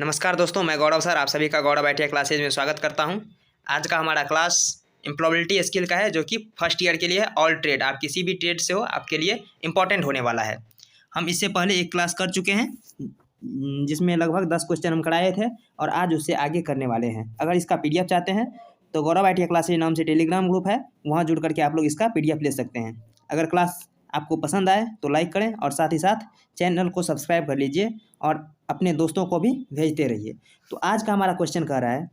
नमस्कार दोस्तों, मैं गौरव सर आप सभी का गौरव आईटीआई क्लासेज में स्वागत करता हूं। आज का हमारा क्लास एम्प्लॉयबिलिटी स्किल का है, जो कि फर्स्ट ईयर के लिए है। ऑल ट्रेड, आप किसी भी ट्रेड से हो, आपके लिए इम्पॉर्टेंट होने वाला है। हम इससे पहले एक क्लास कर चुके हैं जिसमें लगभग 10 क्वेश्चन हम कराए थे और आज उससे आगे करने वाले हैं। अगर इसका पीडीएफ चाहते हैं तो गौरव आईटीआई क्लासेज नाम से टेलीग्राम ग्रुप है, वहाँ जुड़ करके आप लोग इसका पीडीएफ ले सकते हैं। अगर क्लास आपको पसंद आए तो लाइक करें और साथ ही साथ चैनल को सब्सक्राइब कर लीजिए और अपने दोस्तों को भी भेजते रहिए। तो आज का हमारा क्वेश्चन कह रहा है,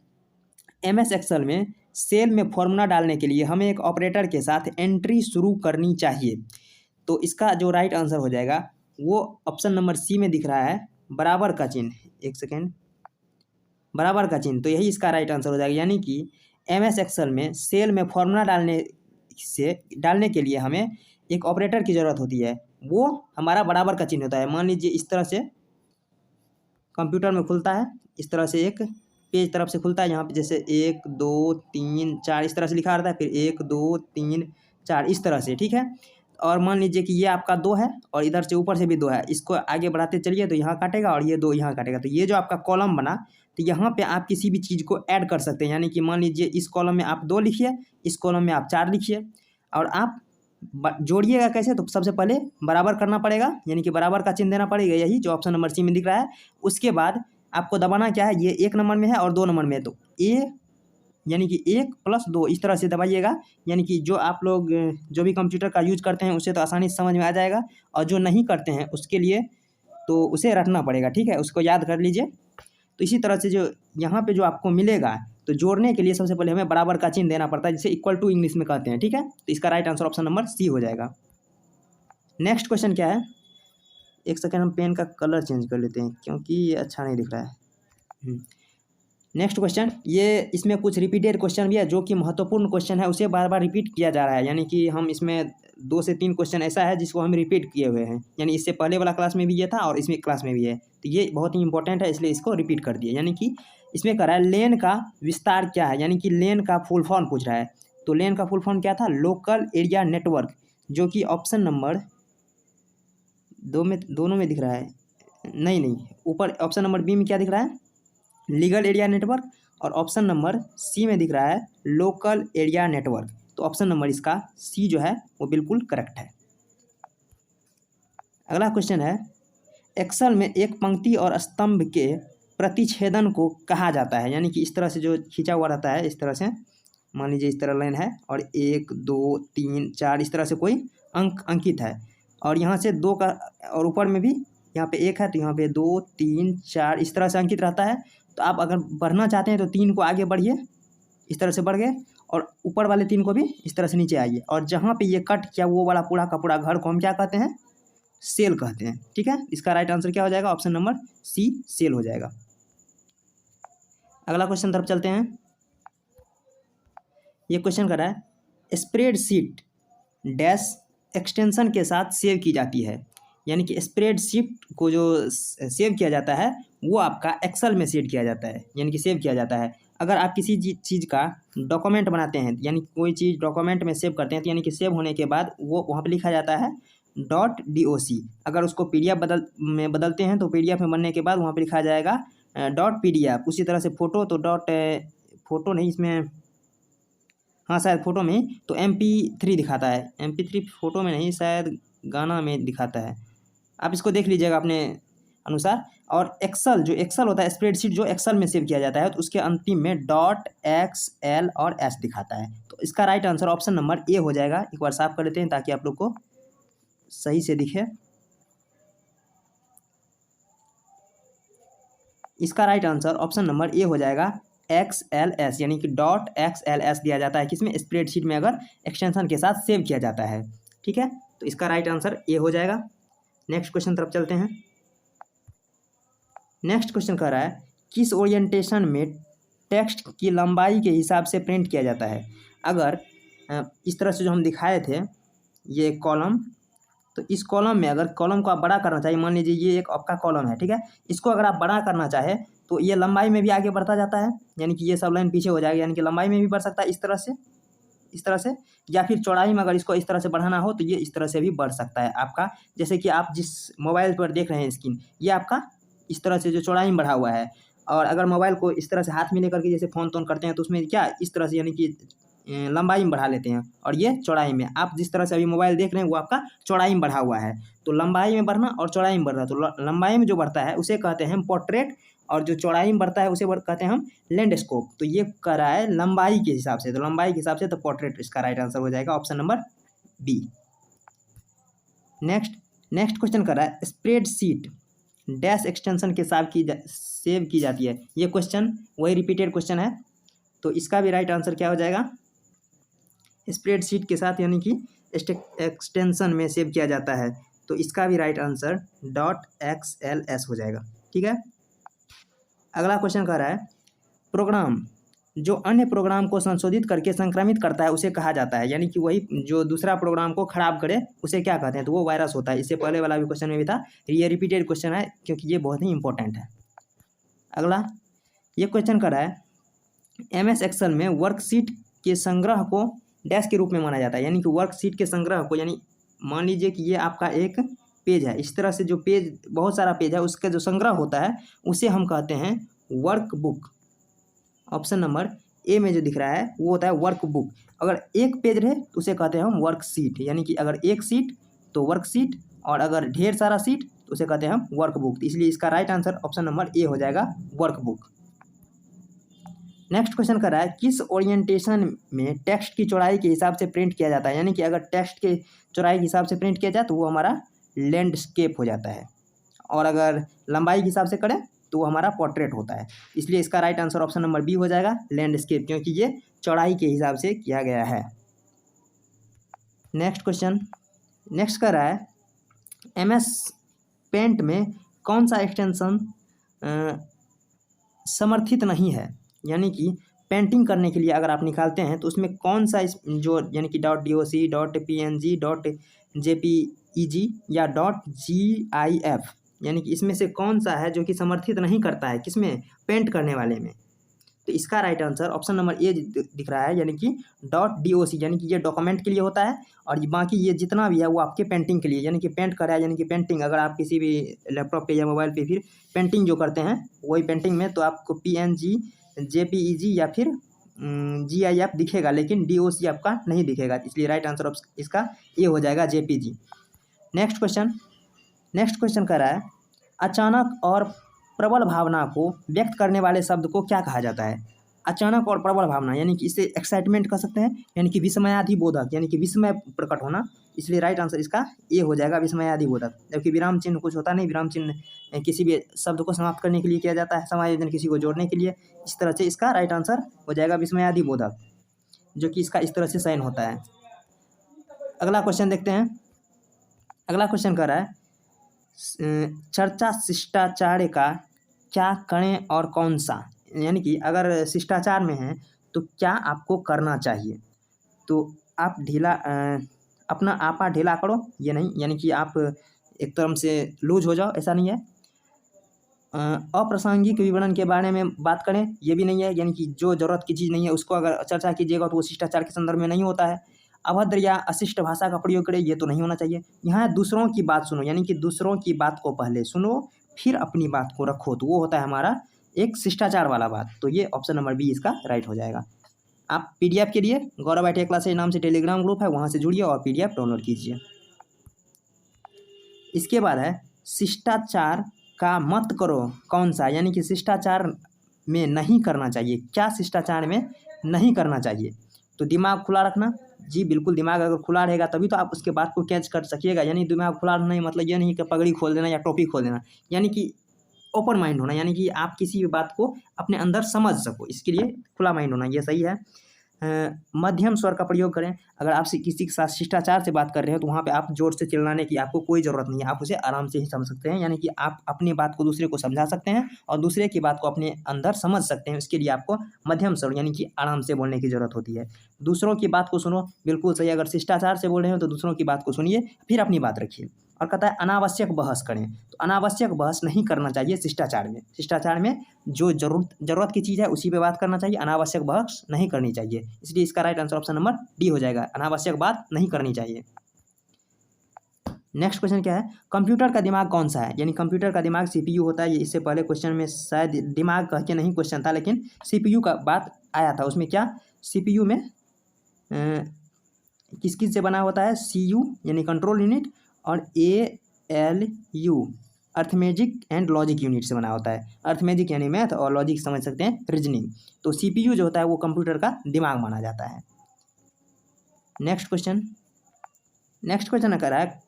एमएस एक्सेल में सेल में फॉर्मूला डालने के लिए हमें एक ऑपरेटर के साथ एंट्री शुरू करनी चाहिए। तो इसका जो राइट आंसर हो जाएगा वो ऑप्शन नंबर सी में दिख रहा है, बराबर का चिन्ह। एक सेकेंड, बराबर का चिन्ह, तो यही इसका राइट आंसर हो जाएगा। यानी कि एमएस एक्सेल में सेल में फॉर्मूला डालने के लिए हमें एक ऑपरेटर की ज़रूरत होती है, वो हमारा बराबर का चिन्ह होता है। मान लीजिए इस तरह से कंप्यूटर में खुलता है, इस तरह से एक पेज तरफ से खुलता है, यहाँ पे जैसे 1 2 3 4 इस तरह से लिखा रहता है, फिर 1 2 3 4 इस तरह से, ठीक है। और मान लीजिए कि ये आपका 2 है और इधर से ऊपर से भी 2 है, इसको आगे बढ़ाते चलिए तो यहाँ काटेगा और ये 2 यहाँ काटेगा। तो ये जो आपका कॉलम बना, तो यहाँ पे आप किसी भी चीज़ को ऐड कर सकते हैं। यानी कि मान लीजिए इस कॉलम में आप 2 लिखिए, इस कॉलम में आप 4 लिखिए, और आप जोड़िएगा कैसे, तो सबसे पहले बराबर करना पड़ेगा, यानी कि बराबर का चिन्ह देना पड़ेगा, यही जो ऑप्शन नंबर सी में दिख रहा है। उसके बाद आपको दबाना क्या है, ये 1 नंबर में है और 2 नंबर में है, तो ए यानी कि 1 + 2 इस तरह से दबाइएगा। यानी कि जो आप लोग जो भी कंप्यूटर का यूज करते हैं उसे तो आसानी से समझ में आ जाएगा, और जो नहीं करते हैं उसके लिए तो उसे रटना पड़ेगा, ठीक है, उसको याद कर लीजिए। तो इसी तरह से जो यहाँ पे जो आपको मिलेगा, तो जोड़ने के लिए सबसे पहले हमें बराबर का चिन्ह देना पड़ता है, जिसे इक्वल टू इंग्लिश में कहते हैं, ठीक है। तो इसका right answer option number C हो जाएगा। नेक्स्ट क्वेश्चन क्या है, एक सेकेंड, हम पेन का कलर चेंज कर लेते हैं क्योंकि ये अच्छा नहीं दिख रहा है। नेक्स्ट क्वेश्चन, ये इसमें कुछ रिपीटेड क्वेश्चन भी है, जो कि महत्वपूर्ण क्वेश्चन है, उसे बार बार रिपीट किया जा रहा है। यानी कि हम इसमें 2 से 3 क्वेश्चन ऐसा है जिसको हम रिपीट किए हुए हैं, यानी इससे पहले वाला क्लास में भी ये था और इसमें क्लास में भी है, तो ये बहुत ही इंपॉर्टेंट है, इसलिए इसको रिपीट कर दिए। यानी कि इसमें कह रहा है लेन का विस्तार क्या है, यानी कि लेन का फुल फॉर्म पूछ रहा है। तो लेन का फुल फॉर्म क्या था, लोकल एरिया नेटवर्क, जो कि ऑप्शन नंबर 2 में, दोनों में दिख रहा है, नहीं, ऊपर ऑप्शन नंबर बी में क्या दिख रहा है, लीगल एरिया नेटवर्क, और ऑप्शन नंबर सी में दिख रहा है लोकल एरिया नेटवर्क। तो ऑप्शन नंबर इसका सी जो है वो बिल्कुल करेक्ट है। अगला क्वेश्चन है, एक्सेल में एक पंक्ति और स्तंभ के प्रतिच्छेदन को कहा जाता है। यानी कि इस तरह से जो खींचा हुआ रहता है, इस तरह से मान लीजिए इस तरह लाइन है और 1 2 3 4 इस तरह से कोई अंक अंकित है, और यहाँ से 2 का, और ऊपर में भी यहाँ पे 1 है, तो यहाँ पे 2 3 4 इस तरह से अंकित रहता है। तो आप अगर बढ़ना चाहते हैं तो 3 को आगे बढ़िए, इस तरह से बढ़ गए, और ऊपर वाले 3 को भी इस तरह से नीचे आइए, और जहाँ पे ये कट किया वो वाला पूरा का पूरा घर को हम क्या कहते हैं, सेल कहते हैं, ठीक है। इसका राइट आंसर क्या हो जाएगा, ऑप्शन नंबर सी सेल हो जाएगा। अगला क्वेश्चन तरफ चलते हैं। ये क्वेश्चन कर रहा है, स्प्रेडशीट डैश एक्सटेंशन के साथ सेव की जाती है। यानी कि स्प्रेडशीट को जो सेव किया जाता है वो आपका एक्सेल में सेव किया जाता है, यानी कि सेव किया जाता है। अगर आप किसी चीज़ का डॉक्यूमेंट बनाते हैं, यानी कोई चीज़ डॉक्यूमेंट में सेव करते हैं, तो यानी कि सेव होने के बाद वो वहाँ पे लिखा जाता है .doc। अगर उसको पीडीएफ बदलते हैं तो पीडीएफ में बनने के बाद वहाँ पे लिखा जाएगा .pdf। उसी तरह से फोटो, तो फोटो नहीं, इसमें हाँ शायद फोटो में, तो MP3 दिखाता है, MP3 फोटो में नहीं, शायद गाना में दिखाता है। आप इसको देख लीजिएगा अपने अनुसार। और एक्सेल, जो एक्सेल होता है, स्प्रेडशीट जो एक्सेल में सेव किया जाता है, तो उसके अंतिम में .xl और s दिखाता है। तो इसका right answer option number A हो जाएगा। एक बार साफ कर लेते हैं ताकि आप लोग को सही से दिखे। इसका right answer option number A हो जाएगा, XLS, यानी कि .xls दिया जाता है किसमें, स्प्रेडशीट में, अगर एक्सटेंशन के साथ सेव किया जाता है, ठीक है। तो इसका राइट आंसर ए हो जाएगा। नेक्स्ट क्वेश्चन तरफ चलते हैं। नेक्स्ट क्वेश्चन कह रहा है, किस ओरिएंटेशन में टेक्स्ट की लंबाई के हिसाब से प्रिंट किया जाता है। अगर इस तरह से जो हम दिखाए थे, ये कॉलम, तो इस कॉलम में अगर कॉलम को आप बड़ा करना चाहिए, मान लीजिए ये एक आपका कॉलम है, ठीक है, इसको अगर आप बड़ा करना चाहे तो ये लंबाई में भी आगे बढ़ता जाता है, यानी कि ये सब लाइन पीछे हो जाएगी, यानी कि लंबाई में भी बढ़ सकता है इस तरह से, या फिर चौड़ाई में अगर इसको इस तरह से बढ़ाना हो तो ये इस तरह से भी बढ़ सकता है आपका। जैसे कि आप जिस मोबाइल पर देख रहे हैं स्क्रीन, ये आपका इस तरह से जो चौड़ाई में बढ़ा हुआ है, और अगर मोबाइल को इस तरह से हाथ में लेकर के जैसे फ़ोन तोन करते हैं तो उसमें क्या इस तरह से यानी कि लंबाई में बढ़ा लेते हैं, और ये चौड़ाई में। आप जिस तरह से अभी मोबाइल देख रहे हैं वो आपका चौड़ाई में बढ़ा हुआ है, तो लंबाई में बढ़ना और चौड़ाई में बढ़ना, तो लंबाई में जो बढ़ता है उसे कहते हैं हम पोर्ट्रेट, और जो चौड़ाई में बढ़ता है उसे कहते हैं हम लैंडस्केप। तो ये कह रहा है लंबाई के हिसाब से, तो लंबाई के हिसाब से तो पोर्ट्रेट इसका राइट आंसर हो जाएगा, option number B. Next question कर रहा है स्प्रेडशीट डैश एक्सटेंशन के साथ सेव की जाती है। ये क्वेश्चन वही रिपीटेड क्वेश्चन है, तो इसका भी राइट आंसर क्या हो जाएगा, स्प्रेडशीट के साथ यानी कि एक्सटेंशन में सेव किया जाता है, तो इसका भी राइट आंसर .xls हो जाएगा। ठीक है, अगला क्वेश्चन कह रहा है प्रोग्राम जो अन्य प्रोग्राम को संशोधित करके संक्रमित करता है उसे कहा जाता है, यानी कि वही जो दूसरा प्रोग्राम को खराब करे उसे क्या कहते हैं, तो वो वायरस होता है। इससे पहले वाला भी क्वेश्चन में भी था, ये रिपीटेड क्वेश्चन है क्योंकि ये बहुत ही इंपॉर्टेंट है। अगला ये क्वेश्चन कर रहा है MS एक्सेल में वर्कशीट के संग्रह को डैश के रूप में माना जाता है, यानी कि वर्कशीट के संग्रह को, यानी मान लीजिए कि ये आपका एक पेज है, इस तरह से जो पेज बहुत सारा पेज है उसका जो संग्रह होता है उसे हम कहते हैं वर्कबुक। ऑप्शन नंबर ए में जो दिख रहा है वो होता है वर्कबुक। अगर एक पेज रहे तो उसे कहते हैं हम वर्कशीट, यानी कि अगर एक सीट तो वर्कशीट, और अगर ढेर सारा सीट तो उसे कहते हैं हम वर्कबुक। इसलिए इसका right answer option number A हो जाएगा, वर्कबुक। नेक्स्ट क्वेश्चन कर रहा है किस ओरिएंटेशन में टेक्स्ट की चौड़ाई के हिसाब से प्रिंट किया जाता है, यानी कि अगर टेक्स्ट के चौड़ाई के हिसाब से प्रिंट किया जाए तो वो हमारा लैंडस्केप हो जाता है, और अगर लंबाई के हिसाब से करें तो वो हमारा पोर्ट्रेट होता है। इसलिए इसका right answer option number B हो जाएगा, लैंडस्केप, क्योंकि ये चौड़ाई के हिसाब से किया गया है। नेक्स्ट क्वेश्चन नेक्स्ट कर रहा है MS पेंट में कौन सा एक्सटेंशन समर्थित नहीं है, यानी कि पेंटिंग करने के लिए अगर आप निकालते हैं तो उसमें कौन सा जो यानी कि .doc .png .jpeg या .gif, यानी कि इसमें से कौन सा है जो कि समर्थित नहीं करता है किसमें, पेंट करने वाले में। तो इसका right answer option number A दिख रहा है, यानी कि .doc, यानी कि ये डॉक्यूमेंट के लिए होता है, और बाकी ये जितना भी है वो आपके पेंटिंग के लिए, यानी कि पेंट कर रहा है, यानी कि पेंटिंग अगर आप किसी भी लैपटॉप पे या मोबाइल पे फिर पेंटिंग जो करते हैं वही पेंटिंग में तो आपको PNG JPEG या फिर GIF दिखेगा, लेकिन DOC आपका नहीं दिखेगा। इसलिए राइट आंसर इसका ए हो जाएगा, JPG। नेक्स्ट क्वेश्चन कह रहा है अचानक और प्रबल भावना को व्यक्त करने वाले शब्द को क्या कहा जाता है। अचानक और प्रबल भावना, यानी कि इसे एक्साइटमेंट कह सकते हैं, यानी कि विस्मयाधिबोधक, यानी कि विस्मय प्रकट होना। इसलिए राइट आंसर इसका ए हो जाएगा, विस्मयाधिबोधक। जबकि विराम चिन्ह कुछ होता नहीं, विराम चिन्ह किसी भी शब्द को समाप्त करने के लिए किया जाता है, समायोजन किसी को जोड़ने के लिए। इस तरह से इसका राइट आंसर हो जाएगा विस्मयाधिबोधक, जो कि इसका इस तरह से साइन होता है। अगला क्वेश्चन देखते हैं। अगला क्वेश्चन कह रहा है चर्चा शिष्टाचार का क्या करें और कौन सा, यानी कि अगर शिष्टाचार में है तो क्या आपको करना चाहिए। तो आप अपना आपा ढीला करो, ये नहीं, यानी कि आप एक तरह से लूज हो जाओ, ऐसा नहीं है। अप्रासंगिक विवरण के बारे में बात करें, ये भी नहीं है, यानी कि जो ज़रूरत की चीज़ नहीं है उसको अगर चर्चा कीजिएगा तो वो शिष्टाचार के संदर्भ में नहीं होता है। अभद्र या अशिष्ट भाषा का प्रयोग करें, ये तो नहीं होना चाहिए। यहाँ दूसरों की बात सुनो, यानी कि दूसरों की बात को पहले सुनो फिर अपनी बात को रखो, तो वो होता है हमारा एक शिष्टाचार वाला बात। तो ये ऑप्शन नंबर बी इसका राइट हो जाएगा। आप PDF के लिए गौरव ITI क्लासेज नाम से टेलीग्राम ग्रुप है, वहाँ से जुड़िए और PDF डाउनलोड कीजिए। इसके बाद है शिष्टाचार का मत करो कौन सा, यानी कि शिष्टाचार में नहीं करना चाहिए, क्या शिष्टाचार में नहीं करना चाहिए। तो दिमाग खुला रखना, जी बिल्कुल, दिमाग अगर खुला रहेगा तभी तो आप उसके बात को कैच कर सकिएगा। यानी दिमाग खुला नहीं मतलब ये नहीं कि पगड़ी खोल देना या टोपी खोल देना, यानी कि ओपन माइंड होना, यानी कि आप किसी भी बात को अपने अंदर समझ सको, इसके लिए खुला माइंड होना, ये सही है। मध्यम स्वर का प्रयोग करें, अगर आप किसी के साथ शिष्टाचार से बात कर रहे हो तो वहाँ पे आप जोर से चिल्लाने की आपको कोई ज़रूरत नहीं है, आप उसे आराम से ही समझ सकते हैं, यानी कि आप अपनी बात को दूसरे को समझा सकते हैं और दूसरे की बात को अपने अंदर समझ सकते हैं। इसके लिए आपको मध्यम स्वर यानी कि आराम से बोलने की ज़रूरत होती है। दूसरों की बात को सुनो, बिल्कुल सही, अगर शिष्टाचार से बोल रहे हो तो दूसरों की बात को सुनिए फिर अपनी बात रखिए। और कहता है अनावश्यक बहस करें, तो अनावश्यक बहस नहीं करना चाहिए शिष्टाचार में। शिष्टाचार में जो ज़रूरत की चीज़ है उसी पे बात करना चाहिए, अनावश्यक बहस नहीं करनी चाहिए। इसलिए इसका right answer option number D हो जाएगा, अनावश्यक बात नहीं करनी चाहिए। नेक्स्ट क्वेश्चन क्या है, कंप्यूटर का दिमाग कौन सा है? यानी कंप्यूटर का दिमाग सीपीयू होता है। ये इससे पहले क्वेश्चन में शायद दिमाग कह के नहीं क्वेश्चन था, लेकिन सीपीयू का बात आया था। उसमें क्या सीपीयू में किस किस से बना होता है? सीयू यानी कंट्रोल यूनिट और ALU arithmetic and logic unit से बना होता है। अर्थमेटिक यानी मैथ और लॉजिक समझ सकते हैं रीजनिंग। तो सीपीयू जो होता है वो कंप्यूटर का दिमाग माना जाता है। नेक्स्ट क्वेश्चन कर रहा है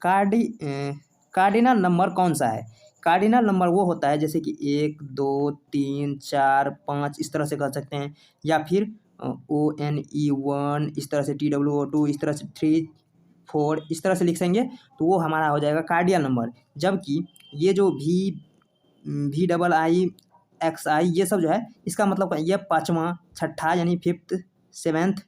कार्डिनल नंबर कौन सा है? कार्डिनल नंबर वो होता है जैसे कि 1 2 3 4 5 इस तरह से कह सकते हैं, या फिर ONE1 इस तरह से, TWO2 इस तरह से, 3 4 इस तरह से लिख सकेंगे तो वो हमारा हो जाएगा कार्डियल नंबर। जबकि ये जो VIIXI ये सब जो है इसका मतलब ये 5वां 6ठा यानी 5th 7th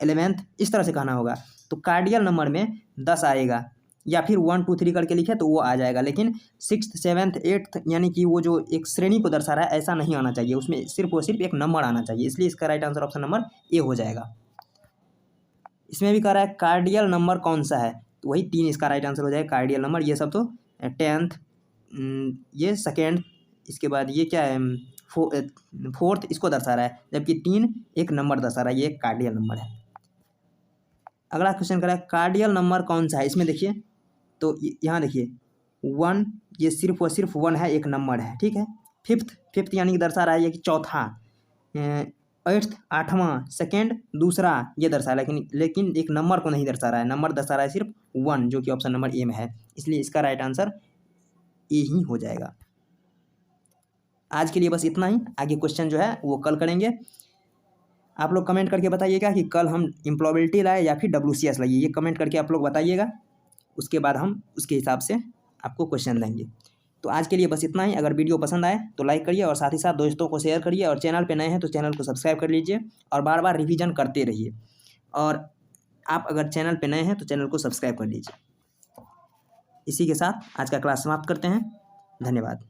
11th इस तरह से कहना होगा। तो कार्डियल नंबर में 10 आएगा, या फिर 1 2 3 करके लिखे तो वो आ जाएगा, लेकिन 6th 7th 8th यानी कि वो जो एक श्रेणी को दर्शा रहा है ऐसा नहीं आना चाहिए, उसमें सिर्फ और सिर्फ एक नंबर आना चाहिए। इसलिए इसका right answer option number A हो जाएगा। इसमें भी कह रहा है कार्डियल नंबर कौन सा है, तो वही 3 इसका राइट आंसर हो जाएगा कार्डियल नंबर। ये सब तो 10th ये 2nd, इसके बाद ये क्या है 4th इसको दर्शा रहा है, जबकि 3 एक नंबर दर्शा रहा है, ये कार्डियल नंबर है। अगला क्वेश्चन करा है कार्डियल नंबर कौन सा है? इसमें देखिए तो यहाँ देखिए 1 ये सिर्फ और सिर्फ 1 है, एक नंबर है, ठीक है। 5th यानी कि दर्शा रहा है ये कि चौथा, 8th 8वां, 2nd दूसरा ये दर्शा रहा है, लेकिन एक नंबर को नहीं दर्शा रहा है। नंबर दर्शा रहा है सिर्फ 1 जो कि ऑप्शन नंबर ए में है। इसलिए इसका राइट आंसर ए ही हो जाएगा। आज के लिए बस इतना ही, आगे क्वेश्चन जो है वो कल करेंगे। आप लोग कमेंट करके बताइएगा कि कल हम इम्प्लॉबिलिटी लाए या फिर WCS लाइए, ये कमेंट करके आप लोग बताइएगा। उसके बाद हम उसके हिसाब से आपको क्वेश्चन देंगे। तो आज के लिए बस इतना ही। अगर वीडियो पसंद आए तो लाइक करिए और साथ ही साथ दोस्तों को शेयर करिए, और चैनल पे नए हैं तो चैनल को सब्सक्राइब कर लीजिए और बार बार रिवीजन करते रहिए। और आप अगर चैनल पे नए हैं तो चैनल को सब्सक्राइब कर लीजिए। इसी के साथ आज का क्लास समाप्त करते हैं। धन्यवाद।